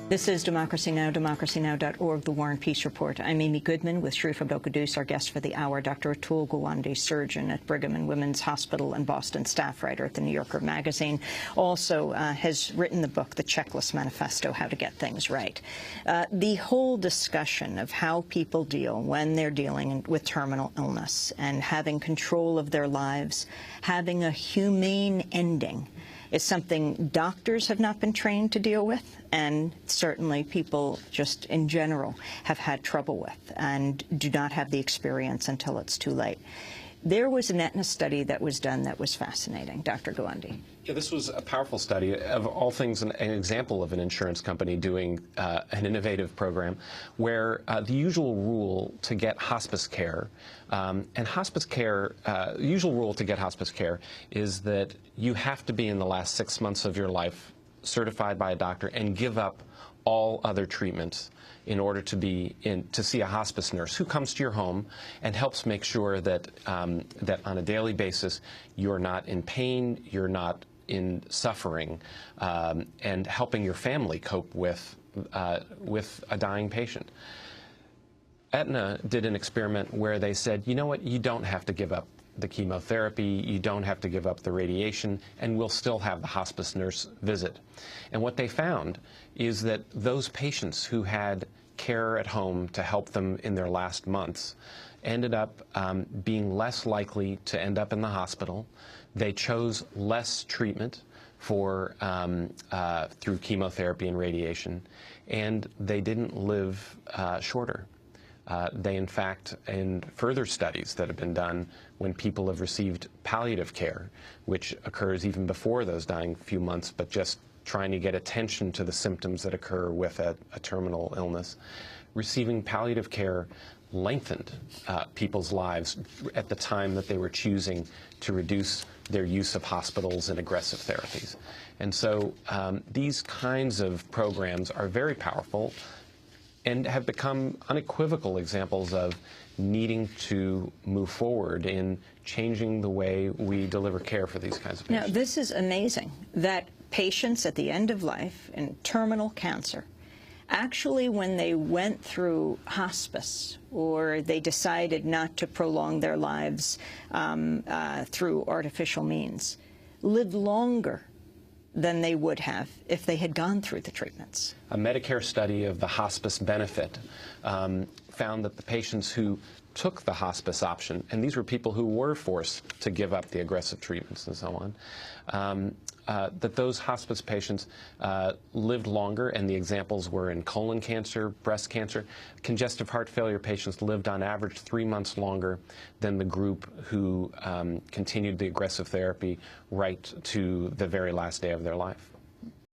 This is Democracy Now!, democracynow.org, The War and Peace Report. I'm Amy Goodman with Sharif Abdel-Quddus, our guest for the hour, Dr. Atul Gawande, surgeon at Brigham and Women's Hospital and Boston staff writer at the New Yorker magazine. Also has written the book, The Checklist Manifesto, How to Get Things Right. The whole discussion of how people deal when they're dealing with terminal illness and having control of their lives, having a humane ending, is something doctors have not been trained to deal with, and certainly people just in general have had trouble with and do not have the experience until it's too late. There was an Aetna study that was done that was fascinating. Dr. Gawande. Yeah, this was a powerful study, of all things an example of an insurance company doing an innovative program where the usual rule to get hospice care, usual rule to get hospice care is that you have to be in the last 6 months of your life certified by a doctor and give up all other treatments in order to see a hospice nurse who comes to your home and helps make sure that that on a daily basis you're not in pain, you're not in suffering, and helping your family cope with a dying patient. Aetna did an experiment where they said, you know what, you don't have to give up the chemotherapy, you don't have to give up the radiation, and we'll still have the hospice nurse visit. And what they found is that those patients who had care at home to help them in their last months ended up being less likely to end up in the hospital. They chose less treatment for through chemotherapy and radiation, and they didn't live shorter. They, in fact, in further studies that have been done when people have received palliative care, which occurs even before those dying few months, but just trying to get attention to the symptoms that occur with a terminal illness, receiving palliative care lengthened people's lives at the time that they were choosing to reduce their use of hospitals and aggressive therapies. And so these kinds of programs are very powerful and have become unequivocal examples of needing to move forward in changing the way we deliver care for these kinds of patients. Now, this is amazing that patients at the end of life in terminal cancer, actually when they went through hospice or they decided not to prolong their lives through artificial means, lived longer than they would have if they had gone through the treatments. A Medicare study of the hospice benefit found that the patients who took the hospice option, and these were people who were forced to give up the aggressive treatments and so on, that those hospice patients lived longer, and the examples were in colon cancer, breast cancer. Congestive heart failure patients lived on average 3 months longer than the group who continued the aggressive therapy right to the very last day of their life.